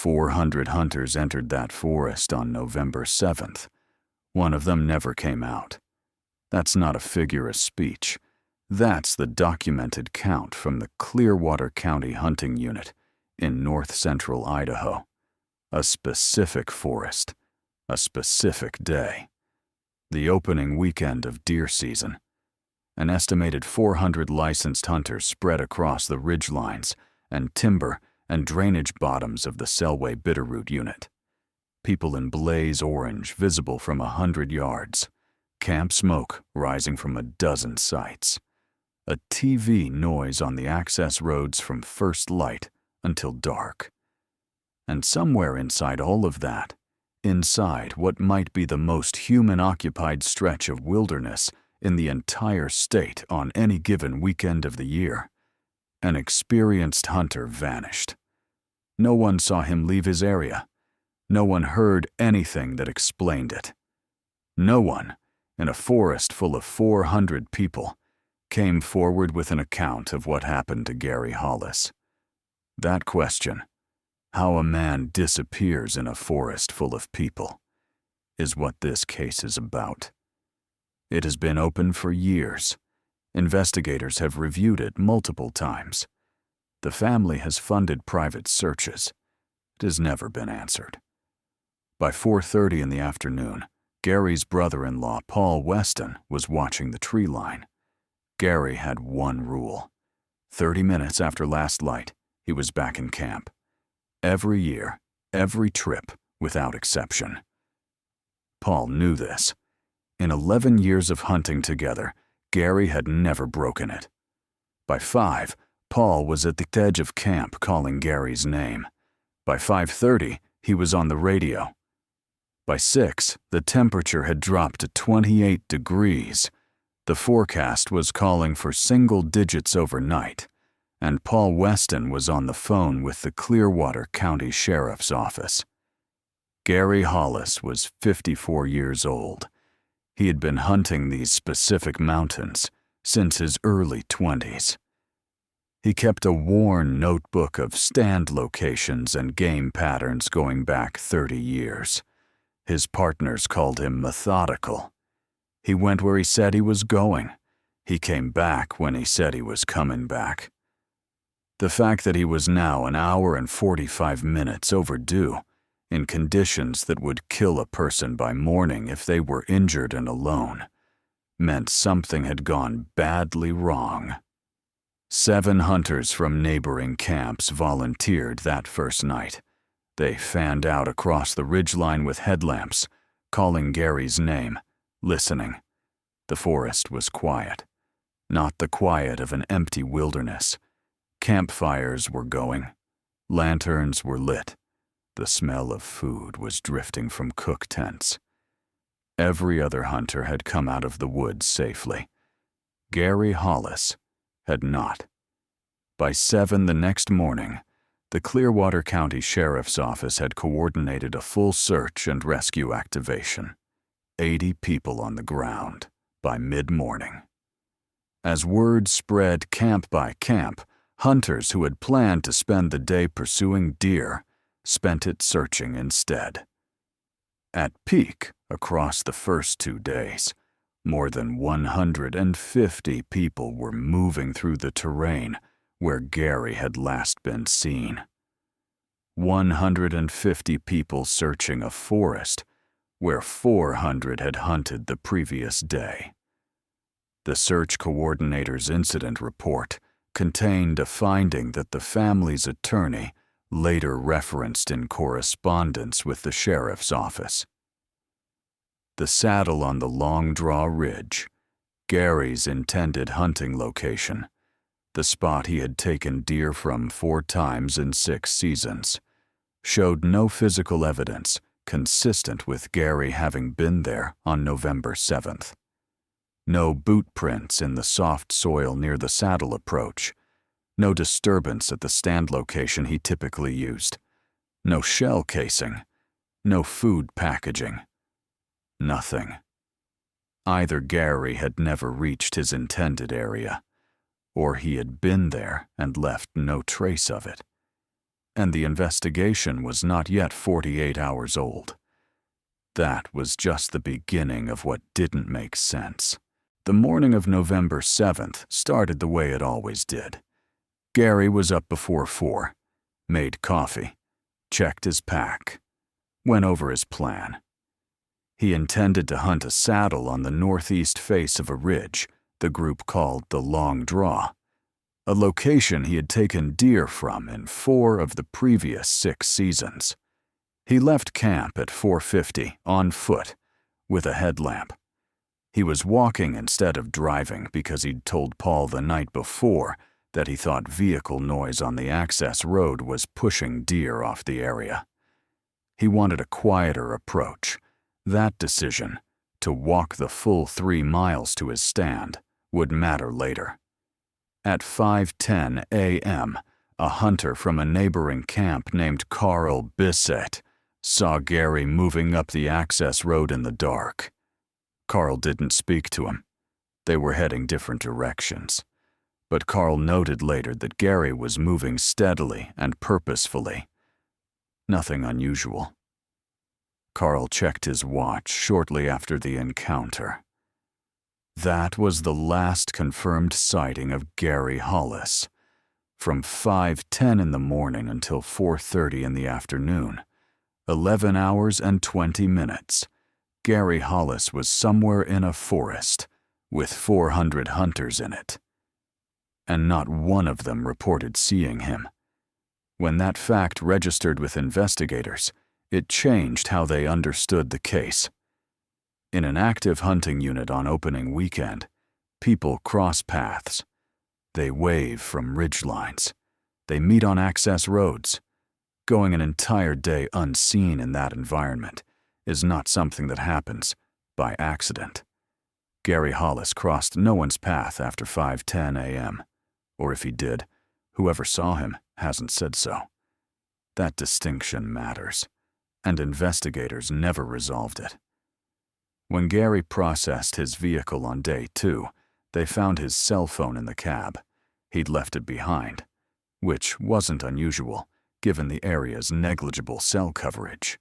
400 hunters entered that forest on November 7th. One of them never came out. That's not a figure of speech. That's the documented count from the Clearwater County Hunting Unit in north-central Idaho. A specific forest, a specific day. The opening weekend of deer season. An estimated 400 licensed hunters spread across the ridgelines and timber and drainage bottoms of the Selway Bitterroot Unit. People in blaze orange visible from 100 yards. Camp smoke rising from a dozen sites. A TV noise on the access roads from first light until dark. And somewhere inside all of that, inside what might be the most human-occupied stretch of wilderness in the entire state on any given weekend of the year, an experienced hunter vanished. No one saw him leave his area. No one heard anything that explained it. No one, in a forest full of 400 people, came forward with an account of what happened to Gary Hollis. That question, how a man disappears in a forest full of people, is what this case is about. It has been open for years. Investigators have reviewed it multiple times. The family has funded private searches. It has never been answered. By 4:30 in the afternoon, Gary's brother-in-law, Paul Weston, was watching the tree line. Gary had one rule. 30 minutes after last light, he was back in camp. Every year, every trip, without exception. Paul knew this. In 11 years of hunting together, Gary had never broken it. By 5, Paul was at the edge of camp calling Gary's name. By 5:30, he was on the radio. By 6, the temperature had dropped to 28 degrees. The forecast was calling for single digits overnight, and Paul Weston was on the phone with the Clearwater County Sheriff's Office. Gary Hollis was 54 years old. He had been hunting these specific mountains since his early 20s. He kept a worn notebook of stand locations and game patterns going back 30 years. His partners called him methodical. He went where he said he was going. He came back when he said he was coming back. The fact that he was now an hour and 45 minutes overdue, in conditions that would kill a person by morning if they were injured and alone, meant something had gone badly wrong. 7 hunters from neighboring camps volunteered that first night. They fanned out across the ridgeline with headlamps, calling Gary's name, listening. The forest was quiet. Not the quiet of an empty wilderness. Campfires were going. Lanterns were lit. The smell of food was drifting from cook tents. Every other hunter had come out of the woods safely. Gary Hollis had not. By 7 the next morning, the Clearwater County Sheriff's Office had coordinated a full search and rescue activation. 80 people on the ground by mid-morning. As word spread camp by camp, hunters who had planned to spend the day pursuing deer spent it searching instead. At peak, across the first 2 days, more than 150 people were moving through the terrain where Gary had last been seen. 150 people searching a forest where 400 had hunted the previous day. The search coordinator's incident report contained a finding that the family's attorney later referenced in correspondence with the sheriff's office. The saddle on the Long Draw Ridge, Gary's intended hunting location, the spot he had taken deer from 4 times in 6 seasons, showed no physical evidence consistent with Gary having been there on November 7th. No boot prints in the soft soil near the saddle approach. No disturbance at the stand location he typically used. No shell casing. No food packaging. Nothing. Either Gary had never reached his intended area, or he had been there and left no trace of it. and the investigation was not yet 48 hours old. That was just the beginning of what didn't make sense. The morning of November 7th started the way it always did. Gary was up before 4, made coffee, checked his pack, went over his plan. He intended to hunt a saddle on the northeast face of a ridge the group called the Long Draw, a location he had taken deer from in 4 of the previous 6 seasons. He left camp at 4:50 on foot with a headlamp. He was walking instead of driving because he'd told Paul the night before that he thought vehicle noise on the access road was pushing deer off the area. He wanted a quieter approach. That decision, to walk the full 3 miles to his stand, would matter later. At 5:10 a.m., a hunter from a neighboring camp named Carl Bissett saw Gary moving up the access road in the dark. Carl didn't speak to him. They were heading different directions. But Carl noted later that Gary was moving steadily and purposefully. Nothing unusual. Carl checked his watch shortly after the encounter. That was the last confirmed sighting of Gary Hollis. From 5:10 in the morning until 4:30 in the afternoon, 11 hours and 20 minutes, Gary Hollis was somewhere in a forest with 400 hunters in it. And not one of them reported seeing him. When that fact registered with investigators, it changed how they understood the case. In an active hunting unit on opening weekend, people cross paths. They wave from ridge lines. They meet on access roads. Going an entire day unseen in that environment is not something that happens by accident. Gary Hollis crossed no one's path after 5:10 a.m., or if he did, whoever saw him hasn't said so. That distinction matters, and investigators never resolved it. When Gary processed his vehicle on day 2, they found his cell phone in the cab. He'd left it behind, which wasn't unusual given the area's negligible cell coverage.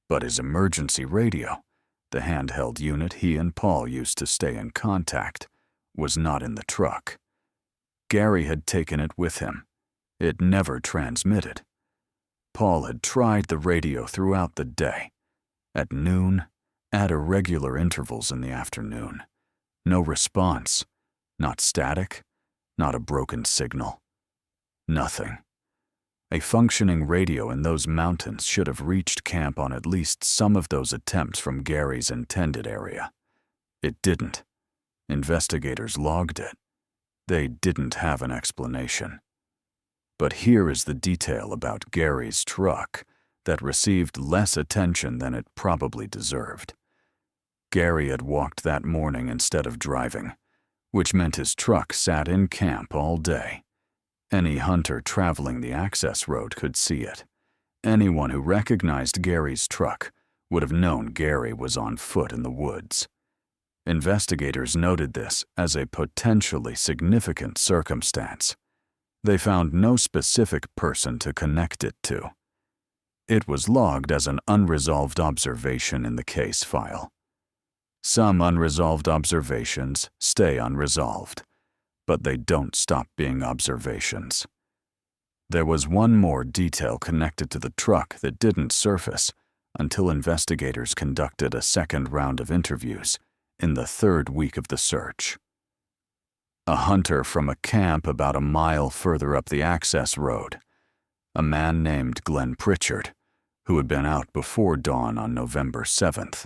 But his emergency radio, the handheld unit he and Paul used to stay in contact, was not in the truck. Gary had taken it with him. It never transmitted. Paul had tried the radio throughout the day. At noon, at irregular intervals in the afternoon. No response. Not static. Not a broken signal. Nothing. A functioning radio in those mountains should have reached camp on at least some of those attempts from Gary's intended area. It didn't. Investigators logged it. They didn't have an explanation. But here is the detail about Gary's truck that received less attention than it probably deserved. Gary had walked that morning instead of driving, which meant his truck sat in camp all day. Any hunter traveling the access road could see it. Anyone who recognized Gary's truck would have known Gary was on foot in the woods. Investigators noted this as a potentially significant circumstance. They found no specific person to connect it to. It was logged as an unresolved observation in the case file. Some unresolved observations stay unresolved, but they don't stop being observations. There was one more detail connected to the truck that didn't surface until investigators conducted a second round of interviews in the 3rd week of the search. A hunter from a camp about a mile further up the access road, a man named Glenn Pritchard, who had been out before dawn on November 7th,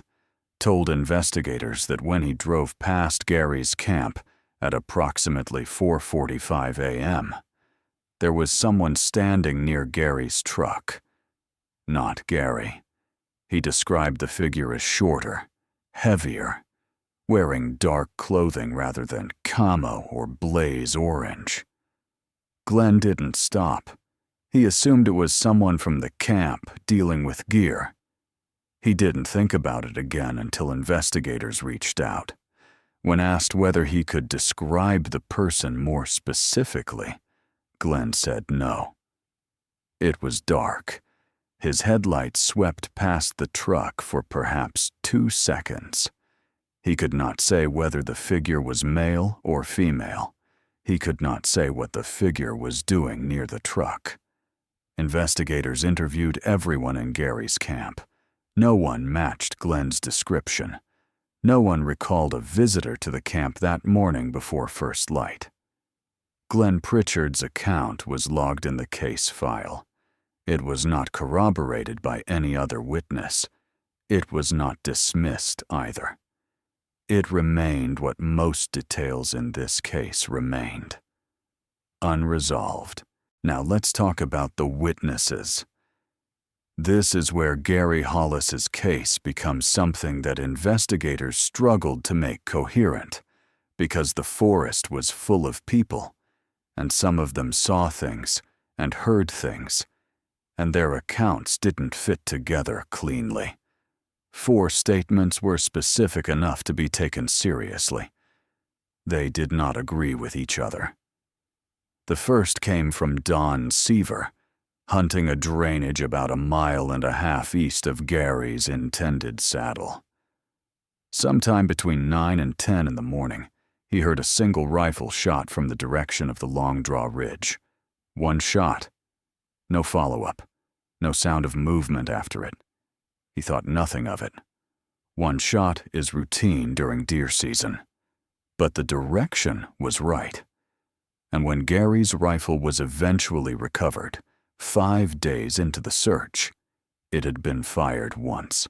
told investigators that when he drove past Gary's camp at approximately 4:45 a.m., there was someone standing near Gary's truck. Not Gary. He described the figure as shorter, heavier, wearing dark clothing rather than camo or blaze orange. Glenn didn't stop. He assumed it was someone from the camp dealing with gear. He didn't think about it again until investigators reached out. When asked whether he could describe the person more specifically, Glenn said no. It was dark. His headlights swept past the truck for perhaps 2 seconds. He could not say whether the figure was male or female. He could not say what the figure was doing near the truck. Investigators interviewed everyone in Gary's camp. No one matched Glenn's description. No one recalled a visitor to the camp that morning before first light. Glenn Pritchard's account was logged in the case file. It was not corroborated by any other witness. It was not dismissed either. It remained what most details in this case remained. Unresolved. Now let's talk about the witnesses. This is where Gary Hollis's case becomes something that investigators struggled to make coherent, because the forest was full of people, and some of them saw things and heard things, and their accounts didn't fit together cleanly. 4 statements were specific enough to be taken seriously. They did not agree with each other. The first came from Don Seaver, hunting a drainage about 1.5 miles east of Gary's intended saddle. Sometime between 9 and 10 in the morning, he heard a single rifle shot from the direction of the Long Draw Ridge. 1 shot. No follow-up. No sound of movement after it. He thought nothing of it. 1 shot is routine during deer season. But the direction was right. And when Gary's rifle was eventually recovered, 5 days into the search, it had been fired once.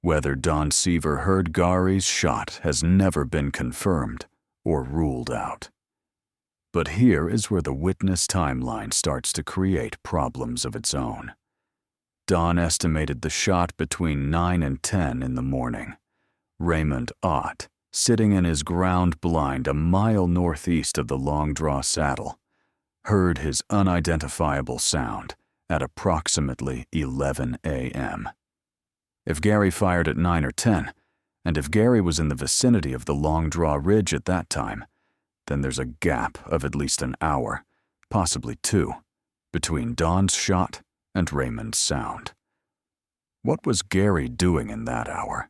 Whether Don Seaver heard Gary's shot has never been confirmed or ruled out. But here is where the witness timeline starts to create problems of its own. Don estimated the shot between 9 and 10 in the morning. Raymond Ott, sitting in his ground blind 1 mile northeast of the Long Draw saddle, heard his unidentifiable sound at approximately 11 a.m. If Gary fired at 9 or 10, and if Gary was in the vicinity of the Long Draw Ridge at that time, then there's a gap of at least an hour, possibly 2, between Don's shot and Raymond's sound. What was Gary doing in that hour?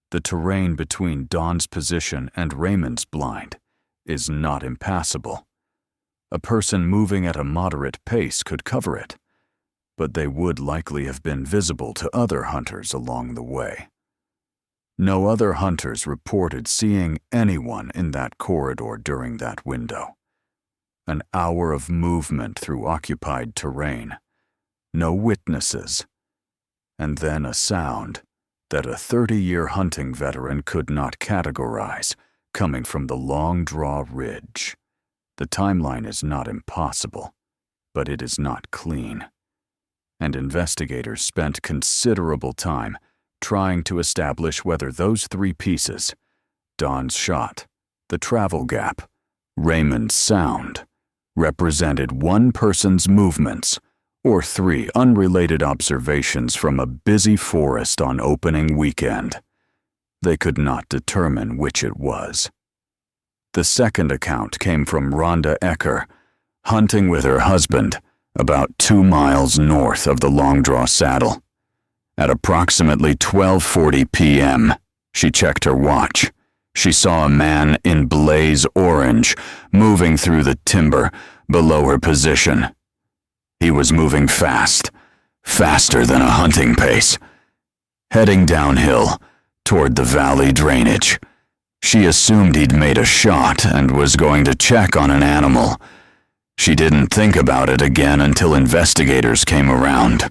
The terrain between Don's position and Raymond's blind is not impassable. A person moving at a moderate pace could cover it, but they would likely have been visible to other hunters along the way. No other hunters reported seeing anyone in that corridor during that window. An hour of movement through occupied terrain. No witnesses. And then a sound that a 30-year hunting veteran could not categorize, coming from the Long Draw Ridge. The timeline is not impossible, but it is not clean. And investigators spent considerable time trying to establish whether those 3 pieces, Don's shot, the travel gap, Raymond's sound, represented one person's movements or 3 unrelated observations from a busy forest on opening weekend. They could not determine which it was. The second account came from Rhonda Ecker, hunting with her husband about 2 miles north of the Long Draw saddle. At approximately 12:40 p.m., she checked her watch. She saw a man in blaze orange moving through the timber below her position. He was moving fast, faster than a hunting pace, heading downhill toward the valley drainage. She assumed he'd made a shot and was going to check on an animal. She didn't think about it again until investigators came around.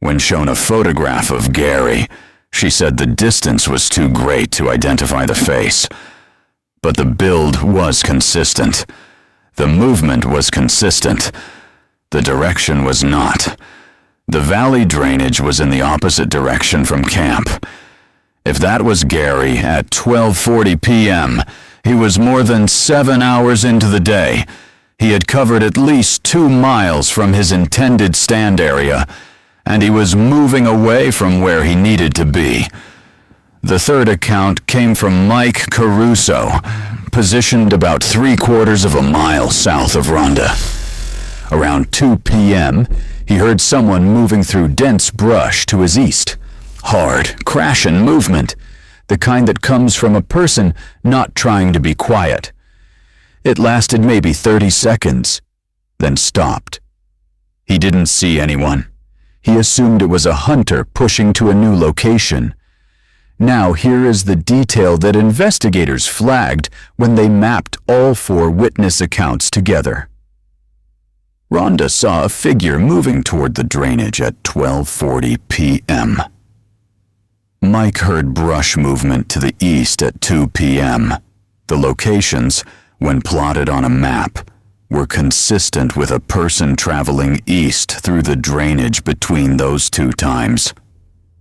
When shown a photograph of Gary, she said the distance was too great to identify the face. But the build was consistent. The movement was consistent. The direction was not. The valley drainage was in the opposite direction from camp. If that was Gary at 12:40 p.m., he was more than 7 hours into the day. He had covered at least 2 miles from his intended stand area, and he was moving away from where he needed to be. The third account came from Mike Caruso, positioned about 3/4 of a mile south of Rhonda. Around 2 p.m., he heard someone moving through dense brush to his east. Hard, crashing movement, the kind that comes from a person not trying to be quiet. It lasted maybe 30 seconds, then stopped. He didn't see anyone. He assumed it was a hunter pushing to a new location. Now here is the detail that investigators flagged when they mapped all 4 witness accounts together. Rhonda saw a figure moving toward the drainage at 12:40 p.m. Mike heard brush movement to the east at 2 p.m. The locations, when plotted on a map, were consistent with a person traveling east through the drainage between those 2 times.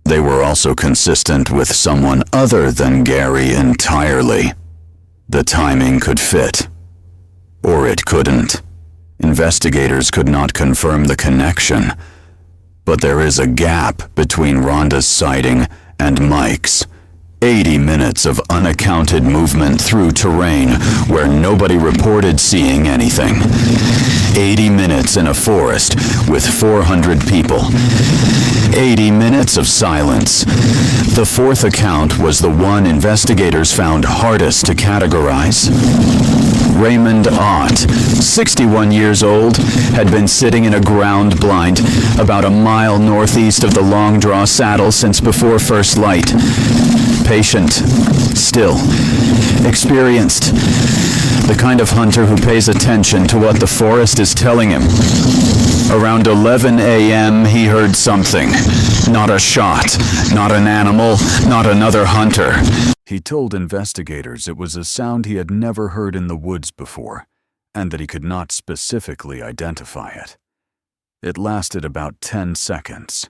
They were also consistent with someone other than Gary entirely. The timing could fit, or it couldn't. Investigators could not confirm the connection, but there is a gap between Rhonda's sighting and Mike's. 80 minutes of unaccounted movement through terrain where nobody reported seeing anything. 80 minutes in a forest with 400 people. 80 minutes of silence. The 4th account was the one investigators found hardest to categorize. Raymond Ott, 61 years old, had been sitting in a ground blind about a mile northeast of the Long Draw Saddle since before first light. Patient, still, experienced, the kind of hunter who pays attention to what the forest is telling him. Around 11 a.m. he heard something. Not a shot, not an animal, not another hunter. He told investigators it was a sound he had never heard in the woods before, and that he could not specifically identify it. It lasted about 10 seconds.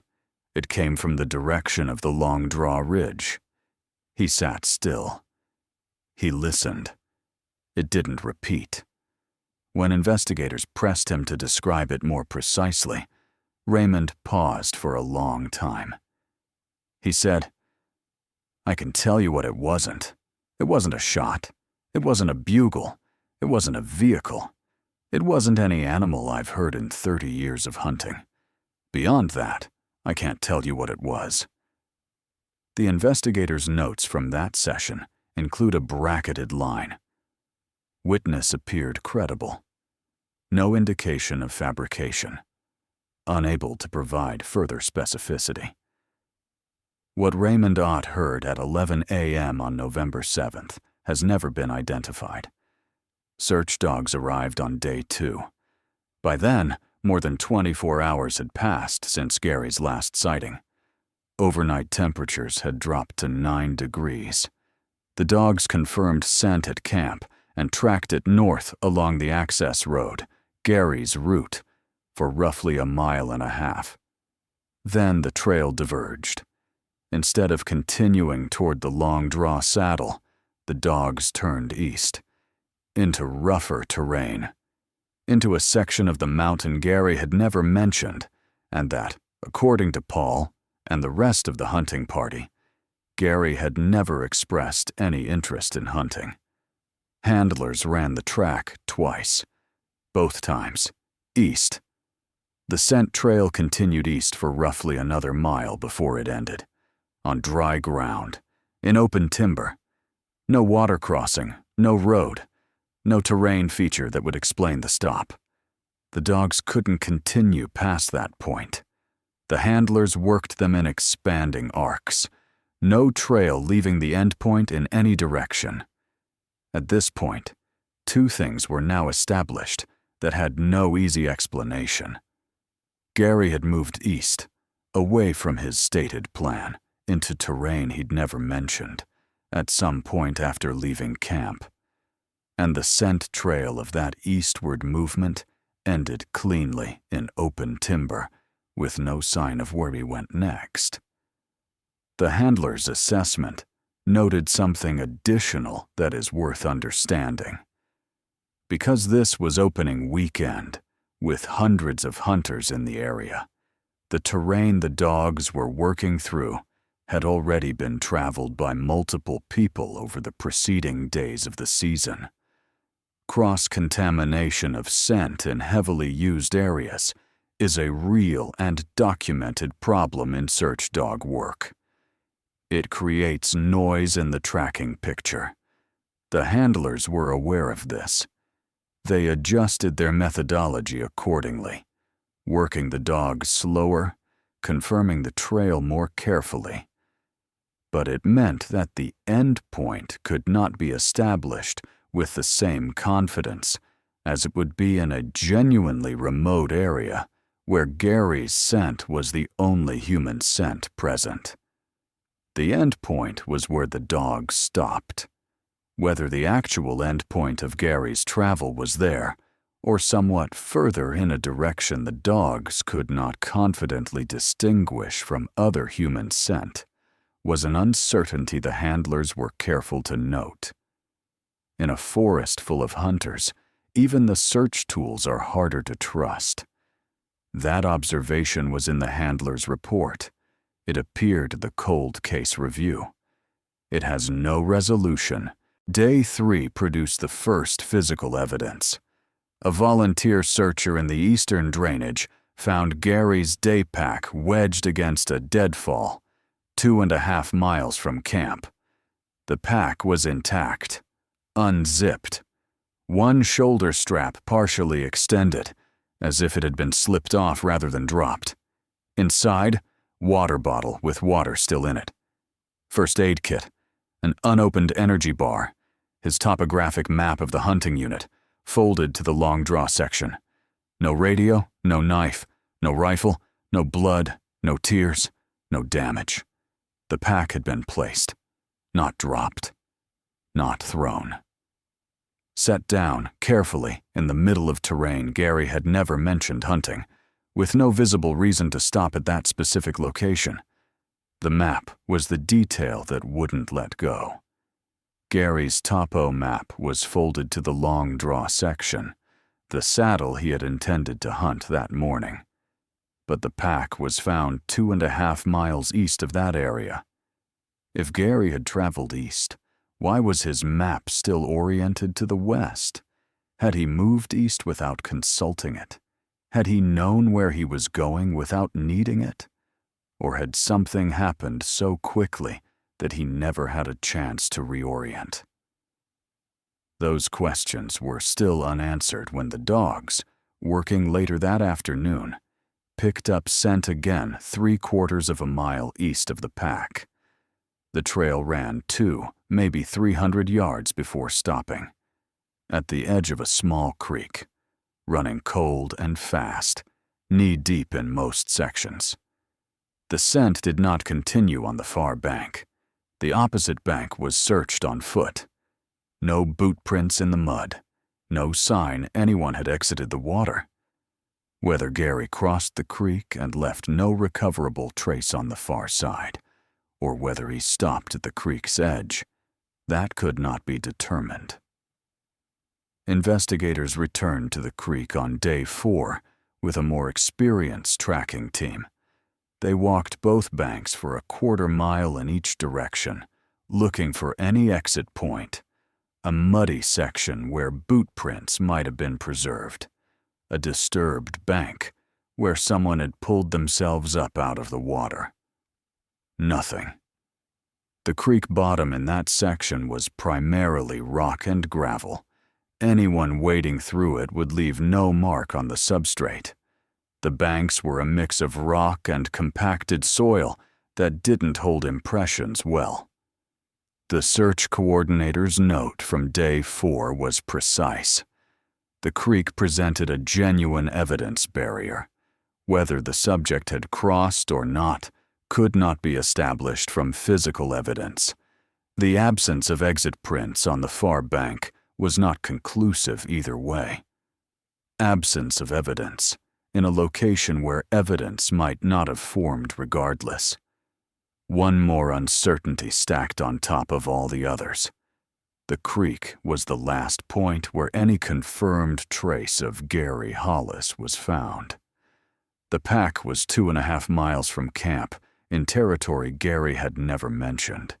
It came from the direction of the Long Draw Ridge. He sat still. He listened. It didn't repeat. When investigators pressed him to describe it more precisely, Raymond paused for a long time. He said, "I can tell you what it wasn't. It wasn't a shot. It wasn't a bugle. It wasn't a vehicle. It wasn't any animal I've heard in 30 years of hunting. Beyond that, I can't tell you what it was." The investigators' notes from that session include a bracketed line. Witness appeared credible. No indication of fabrication. Unable to provide further specificity. What Raymond Ott heard at 11 a.m. on November 7th has never been identified. Search dogs arrived on day 2. By then, more than 24 hours had passed since Gary's last sighting. Overnight temperatures had dropped to 9 degrees. The dogs confirmed scent at camp and tracked it north along the access road, Gary's route, for roughly a mile and a half. Then the trail diverged. Instead of continuing toward the Long Draw Saddle, the dogs turned east, into rougher terrain, into a section of the mountain Gary had never mentioned, and that, according to Paul and the rest of the hunting party, Gary had never expressed any interest in hunting. Handlers ran the track twice, both times east. The scent trail continued east for roughly another mile before it ended, on dry ground, in open timber. No water crossing, no road, no terrain feature that would explain the stop. The dogs couldn't continue past that point. The handlers worked them in expanding arcs, no trail leaving the endpoint in any direction. At this point, 2 things were now established that had no easy explanation. Gary had moved east, away from his stated plan, into terrain he'd never mentioned, at some point after leaving camp. And the scent trail of that eastward movement ended cleanly in open timber, with no sign of where he went next. The handler's assessment noted something additional that is worth understanding. Because this was opening weekend, with hundreds of hunters in the area, the terrain the dogs were working through had already been traveled by multiple people over the preceding days of the season. Cross-contamination of scent in heavily used areas is a real and documented problem in search dog work. It creates noise in the tracking picture. The handlers were aware of this. They adjusted their methodology accordingly, working the dogs slower, confirming the trail more carefully. But it meant that the end point could not be established with the same confidence as it would be in a genuinely remote area where Gary's scent was the only human scent present. The end point was where the dogs stopped. Whether the actual end point of Gary's travel was there, or somewhat further in a direction the dogs could not confidently distinguish from other human scent, was an uncertainty the handlers were careful to note. In a forest full of hunters, even the search tools are harder to trust. That observation was in the handler's report. It appeared in the cold case review. It has no resolution. Day 3 produced the first physical evidence. A volunteer searcher in the eastern drainage found Gary's day pack wedged against a deadfall, 2.5 miles from camp. The pack was intact, unzipped, one shoulder strap partially extended, as if it had been slipped off rather than dropped. Inside, water bottle with water still in it. First aid kit, an unopened energy bar, his topographic map of the hunting unit, folded to the long draw section. No radio, no knife, no rifle, no blood, no tears, no damage. The pack had been placed, not dropped, not thrown. Set down, carefully, in the middle of terrain Gary had never mentioned hunting, with no visible reason to stop at that specific location. The map was the detail that wouldn't let go. Gary's topo map was folded to the long draw section, the saddle he had intended to hunt that morning. But the pack was found 2.5 miles east of that area. If Gary had traveled east, why was his map still oriented to the west? Had he moved east without consulting it? Had he known where he was going without needing it? Or had something happened so quickly that he never had a chance to reorient? Those questions were still unanswered when the dogs, working later that afternoon, picked up scent again 3/4 mile east of the pack. The trail ran 2, maybe 300 yards before stopping, at the edge of a small creek, running cold and fast, knee-deep in most sections. The scent did not continue on the far bank. The opposite bank was searched on foot. No boot prints in the mud, no sign anyone had exited the water. Whether Gary crossed the creek and left no recoverable trace on the far side, or whether he stopped at the creek's edge, that could not be determined. Investigators returned to the creek on day 4 with a more experienced tracking team. They walked both banks for a 1/4 mile in each direction, looking for any exit point, a muddy section where boot prints might have been preserved, a disturbed bank where someone had pulled themselves up out of the water. Nothing. The creek bottom in that section was primarily rock and gravel. Anyone wading through it would leave no mark on the substrate. The banks were a mix of rock and compacted soil that didn't hold impressions well. The search coordinator's note from day 4 was precise. The creek presented a genuine evidence barrier. Whether the subject had crossed or not could not be established from physical evidence. The absence of exit prints on the far bank was not conclusive either way. Absence of evidence in a location where evidence might not have formed regardless. One more uncertainty stacked on top of all the others. The creek was the last point where any confirmed trace of Gary Hollis was found. The pack was 2.5 miles from camp, in territory Gary had never mentioned.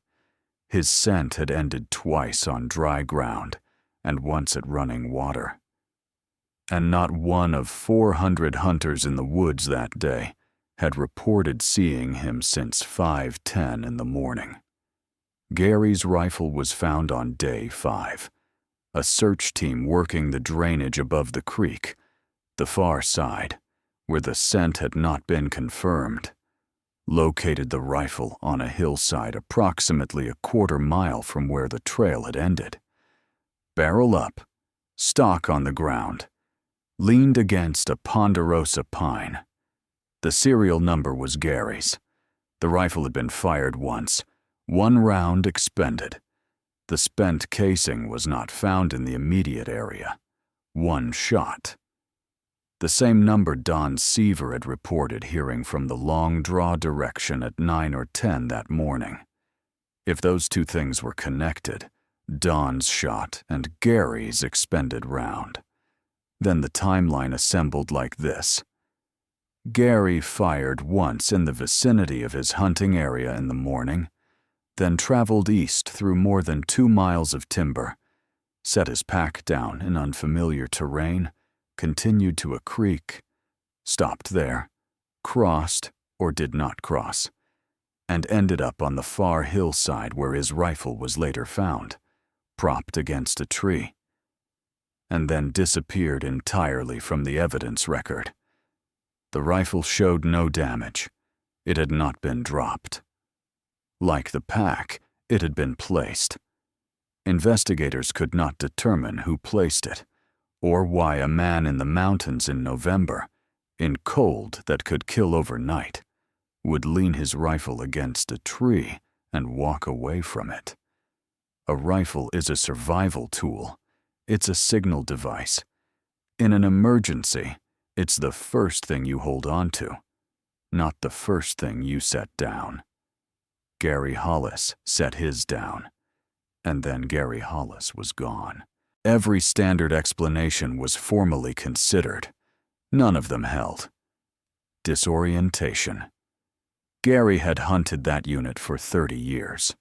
His scent had ended twice on dry ground, and once at running water. And not one of 400 hunters in the woods that day had reported seeing him since 5:10 in the morning. Gary's rifle was found on day 5. A search team working the drainage above the creek, the far side, where the scent had not been confirmed, located the rifle on a hillside approximately a quarter-mile from where the trail had ended. Barrel up, stock on the ground, leaned against a ponderosa pine. The serial number was Gary's. The rifle had been fired once, 1 round expended. The spent casing was not found in the immediate area. 1 shot. The same number Don Seaver had reported hearing from the long draw direction at 9 or 10 that morning. If those two things were connected, Don's shot and Gary's expended round, then the timeline assembled like this. Gary fired once in the vicinity of his hunting area in the morning, then traveled east through more than 2 miles of timber, set his pack down in unfamiliar terrain, continued to a creek, stopped there, crossed or did not cross, and ended up on the far hillside where his rifle was later found, propped against a tree, and then disappeared entirely from the evidence record. The rifle showed no damage. It had not been dropped. Like the pack, it had been placed. Investigators could not determine who placed it, or why a man in the mountains in November, in cold that could kill overnight, would lean his rifle against a tree and walk away from it. A rifle is a survival tool. It's a signal device. In an emergency, it's the first thing you hold on to, not the first thing you set down. Gary Hollis set his down, and then Gary Hollis was gone. Every standard explanation was formally considered. None of them held. Disorientation. Gary had hunted that unit for 30 years.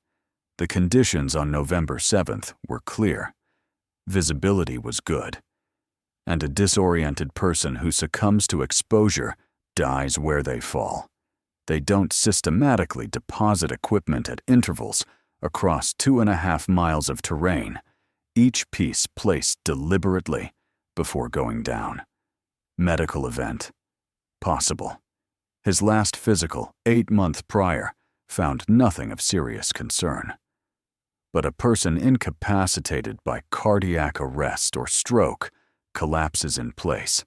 The conditions on November 7th were clear. Visibility was good. And a disoriented person who succumbs to exposure dies where they fall. They don't systematically deposit equipment at intervals across 2.5 miles of terrain, each piece placed deliberately before going down. Medical event. Possible. His last physical, 8 months prior, found nothing of serious concern. But a person incapacitated by cardiac arrest or stroke collapses in place.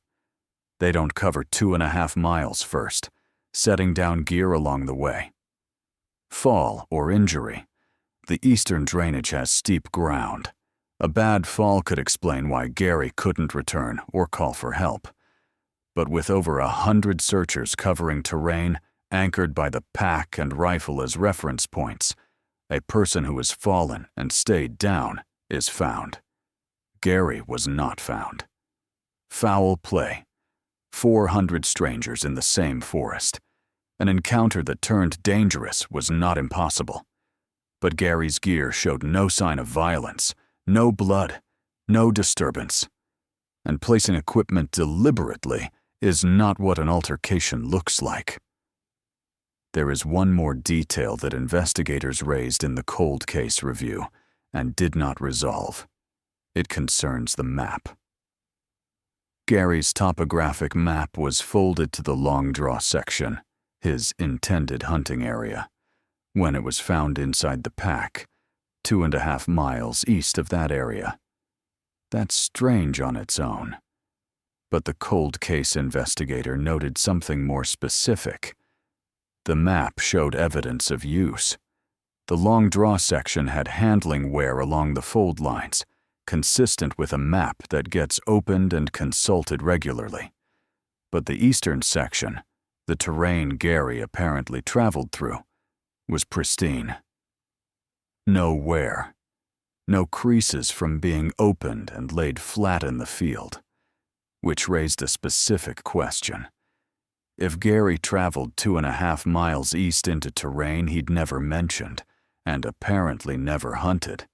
They don't cover 2.5 miles first, setting down gear along the way. Fall or injury. The eastern drainage has steep ground. A bad fall could explain why Gary couldn't return or call for help. But with over 100 searchers covering terrain anchored by the pack and rifle as reference points, a person who has fallen and stayed down is found. Gary was not found. Foul play. 400 strangers in the same forest. An encounter that turned dangerous was not impossible. But Gary's gear showed no sign of violence, no blood, no disturbance. And placing equipment deliberately is not what an altercation looks like. There is one more detail that investigators raised in the cold case review and did not resolve. It concerns the map. Gary's topographic map was folded to the long draw section, his intended hunting area, when it was found inside the pack, 2.5 miles east of that area. That's strange on its own. But the cold case investigator noted something more specific. The map showed evidence of use. The long draw section had handling wear along the fold lines, consistent with a map that gets opened and consulted regularly. But the eastern section, the terrain Gary apparently traveled through, was pristine. No wear. No creases from being opened and laid flat in the field, which raised a specific question. If Gary traveled 2.5 miles east into terrain he'd never mentioned, and apparently never hunted,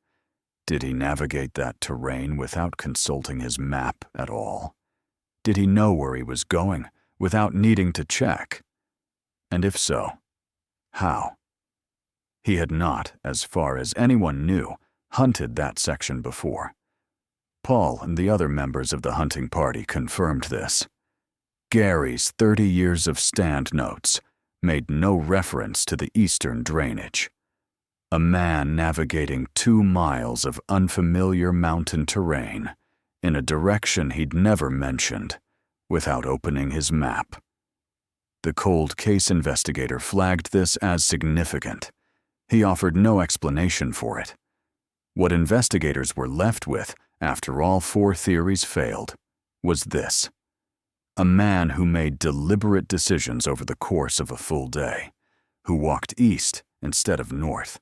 Did he navigate that terrain without consulting his map at all? Did he know where he was going without needing to check? And if so, how? He had not, as far as anyone knew, hunted that section before. Paul and the other members of the hunting party confirmed this. Gary's 30 years of stand notes made no reference to the eastern drainage. A man navigating 2 miles of unfamiliar mountain terrain in a direction he'd never mentioned without opening his map. The cold case investigator flagged this as significant. He offered no explanation for it. What investigators were left with, after all 4 theories failed, was this: a man who made deliberate decisions over the course of a full day, who walked east instead of north,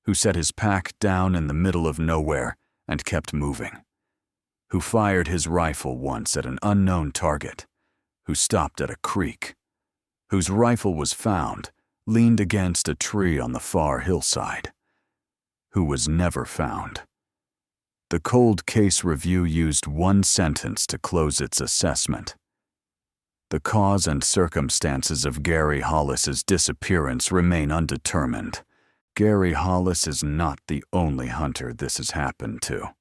who set his pack down in the middle of nowhere and kept moving, who fired his rifle once at an unknown target, who stopped at a creek, whose rifle was found leaned against a tree on the far hillside, who was never found. The cold case review used one sentence to close its assessment. The cause and circumstances of Gary Hollis's disappearance remain undetermined. Gary Hollis is not the only hunter this has happened to.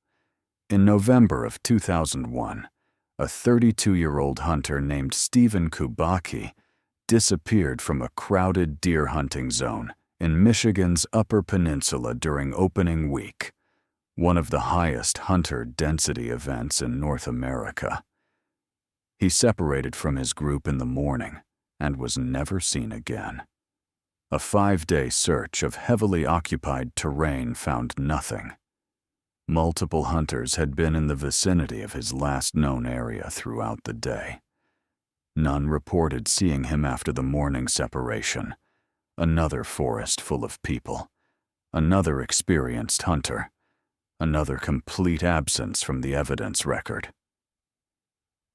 In November of 2001, a 32-year-old hunter named Stephen Kubacki disappeared from a crowded deer hunting zone in Michigan's Upper Peninsula during opening week, one of the highest hunter density events in North America. He separated from his group in the morning and was never seen again. A 5-day search of heavily occupied terrain found nothing. Multiple hunters had been in the vicinity of his last known area throughout the day. None reported seeing him after the morning separation. Another forest full of people. Another experienced hunter. Another complete absence from the evidence record.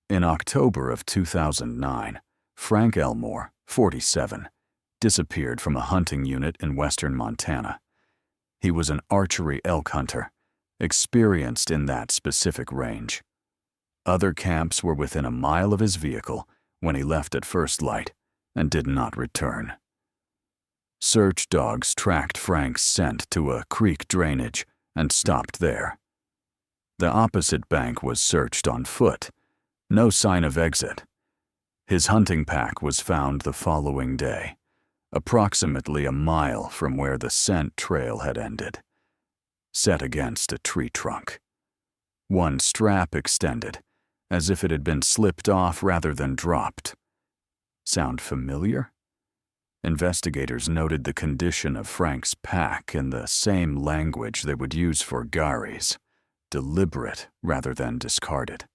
In October of 2009, Frank Elmore, 47, disappeared from a hunting unit in western Montana. He was an archery elk hunter, experienced in that specific range. Other camps were within a mile of his vehicle when he left at first light and did not return. Search dogs tracked Frank's scent to a creek drainage and stopped there. The opposite bank was searched on foot. No sign of exit. His hunting pack was found the following day, approximately a mile from where the scent trail had ended, set against a tree trunk. One strap extended, as if it had been slipped off rather than dropped. Sound familiar? Investigators noted the condition of Frank's pack in the same language they would use for Gary's, deliberate rather than discarded.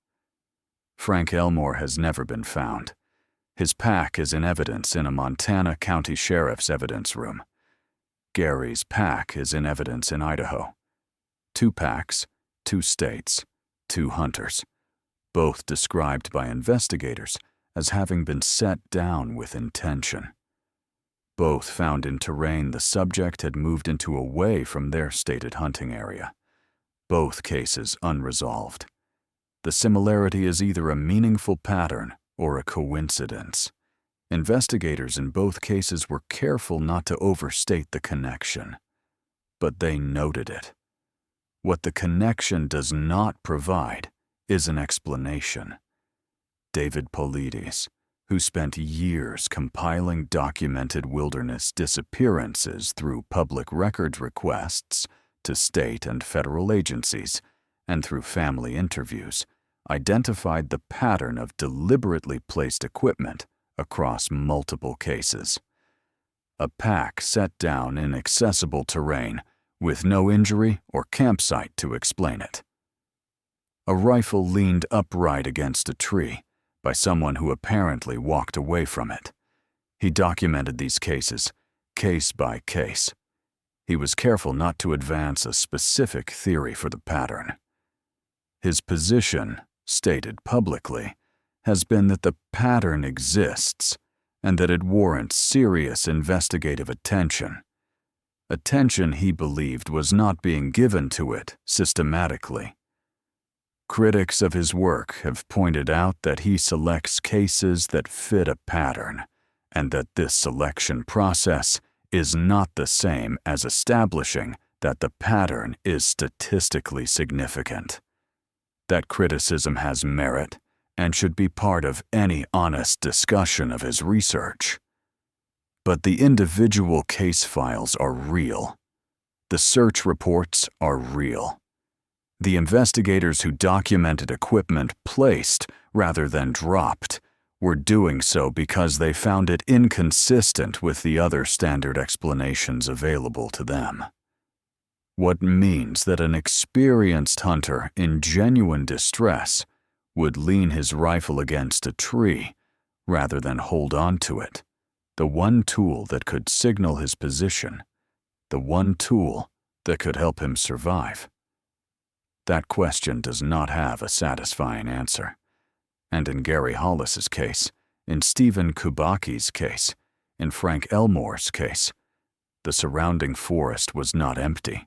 Frank Elmore has never been found. His pack is in evidence in a Montana County Sheriff's evidence room. Gary's pack is in evidence in Idaho. 2 packs, 2 states, 2 hunters, both described by investigators as having been set down with intention. Both found in terrain the subject had moved into away from their stated hunting area. Both cases unresolved. The similarity is either a meaningful pattern or a coincidence. Investigators in both cases were careful not to overstate the connection, but they noted it. What the connection does not provide is an explanation. David Polides, who spent years compiling documented wilderness disappearances through public records requests to state and federal agencies, and through family interviews, identified the pattern of deliberately placed equipment across multiple cases. A pack set down in accessible terrain with no injury or campsite to explain it. A rifle leaned upright against a tree by someone who apparently walked away from it. He documented these cases, case by case. He was careful not to advance a specific theory for the pattern. His position, stated publicly, has been that the pattern exists and that it warrants serious investigative attention. attention he believed was not being given to it systematically. Critics of his work have pointed out that he selects cases that fit a pattern, and that this selection process is not the same as establishing that the pattern is statistically significant. That criticism has merit and should be part of any honest discussion of his research. But the individual case files are real. The search reports are real. The investigators who documented equipment placed rather than dropped were doing so because they found it inconsistent with the other standard explanations available to them. What means that an experienced hunter in genuine distress would lean his rifle against a tree rather than hold on to it, the one tool that could signal his position, the one tool that could help him survive. That question does not have a satisfying answer. And in Gary Hollis's case, in Stephen Kubaki's case, in Frank Elmore's case, the surrounding forest was not empty.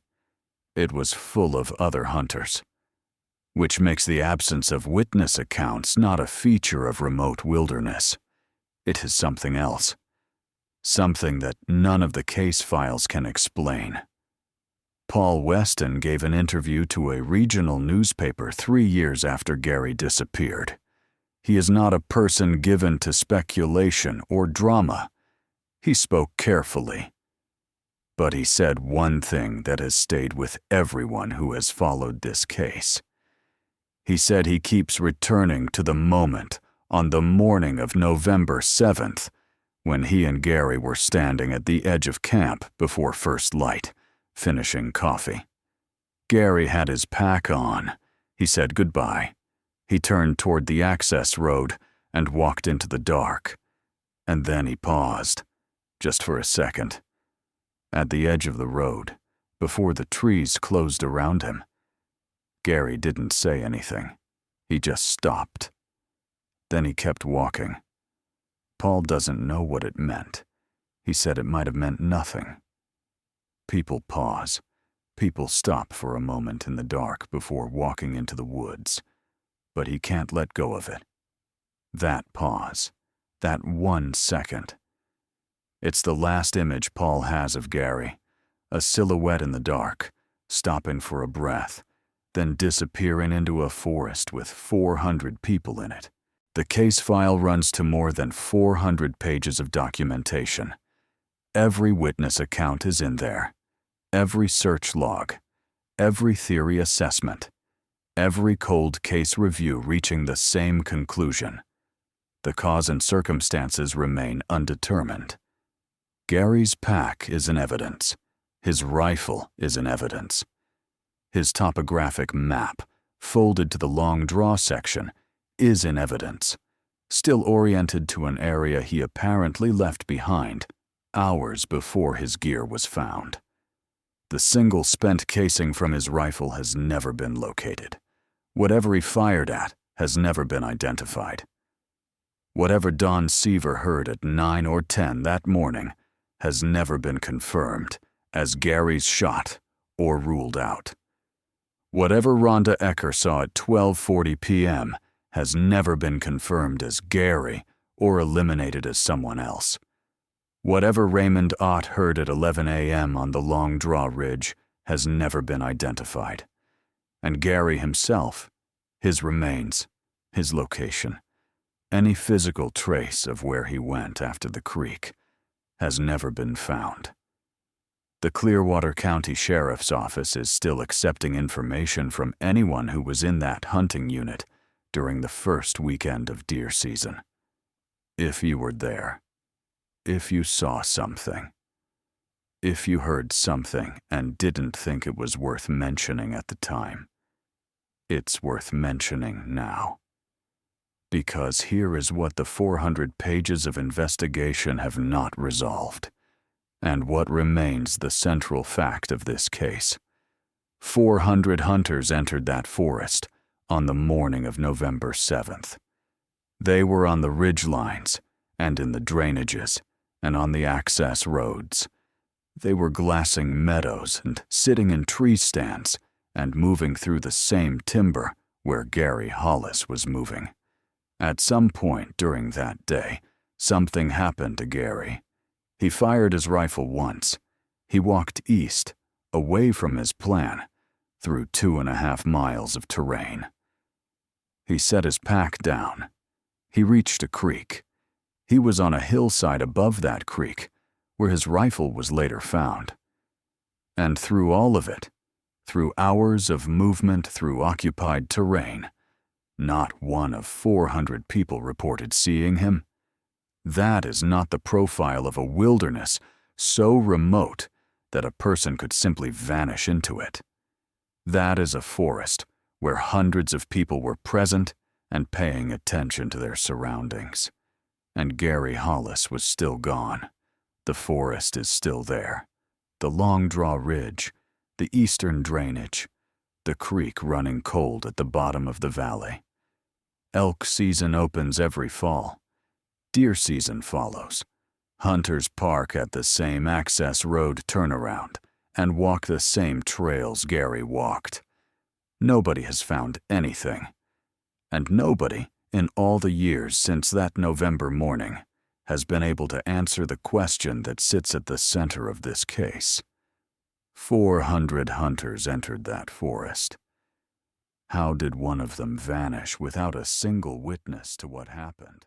It was full of other hunters, which makes the absence of witness accounts not a feature of remote wilderness. It is something else, something that none of the case files can explain. Paul Weston gave an interview to a regional newspaper 3 years after Gary disappeared. He is not a person given to speculation or drama. He spoke carefully. But he said one thing that has stayed with everyone who has followed this case. He said he keeps returning to the moment on the morning of November 7th, when he and Gary were standing at the edge of camp before first light, finishing coffee. Gary had his pack on. He said goodbye. He turned toward the access road and walked into the dark. And then he paused, just for a second. At the edge of the road, before the trees closed around him. Gary didn't say anything. He just stopped. Then he kept walking. Paul doesn't know what it meant. He said it might have meant nothing. People pause. People stop for a moment in the dark before walking into the woods. But he can't let go of it. That pause. That 1 second. It's the last image Paul has of Gary, a silhouette in the dark, stopping for a breath, then disappearing into a forest with 400 people in it. The case file runs to more than 400 pages of documentation. Every witness account is in there. Every search log. Every theory assessment. Every cold case review reaching the same conclusion. The cause and circumstances remain undetermined. Gary's pack is in evidence. His rifle is in evidence. His topographic map, folded to the long draw section, is in evidence, still oriented to an area he apparently left behind hours before his gear was found. The single spent casing from his rifle has never been located. Whatever he fired at has never been identified. Whatever Don Seaver heard at 9 or 10 that morning has never been confirmed as Gary's shot or ruled out. Whatever Rhonda Ecker saw at 12:40 p.m. has never been confirmed as Gary or eliminated as someone else. Whatever Raymond Ott heard at 11 a.m. on the Long Draw Ridge has never been identified. And Gary himself, his remains, his location, any physical trace of where he went after the creek, has never been found. The Clearwater County Sheriff's Office is still accepting information from anyone who was in that hunting unit during the first weekend of deer season. If you were there, if you saw something, if you heard something and didn't think it was worth mentioning at the time, it's worth mentioning now. Because here is what the 400 pages of investigation have not resolved, and what remains the central fact of this case. 400 hunters entered that forest on the morning of November 7th. They were on the ridge lines, and in the drainages, and on the access roads. They were glassing meadows and sitting in tree stands and moving through the same timber where Gary Hollis was moving. At some point during that day, something happened to Gary. He fired his rifle once. He walked east, away from his plan, through 2.5 miles of terrain. He set his pack down. He reached a creek. He was on a hillside above that creek, where his rifle was later found. And through all of it, through hours of movement through occupied terrain, not one of 400 people reported seeing him. That is not the profile of a wilderness so remote that a person could simply vanish into it. That is a forest where hundreds of people were present and paying attention to their surroundings. And Gary Hollis was still gone. The forest is still there. The Long Draw Ridge, the eastern drainage, the creek running cold at the bottom of the valley. Elk season opens every fall. Deer season follows. Hunters park at the same access road turnaround and walk the same trails Gary walked. Nobody has found anything. And nobody, in all the years since that November morning, has been able to answer the question that sits at the center of this case. 400 hunters entered that forest. How did one of them vanish without a single witness to what happened?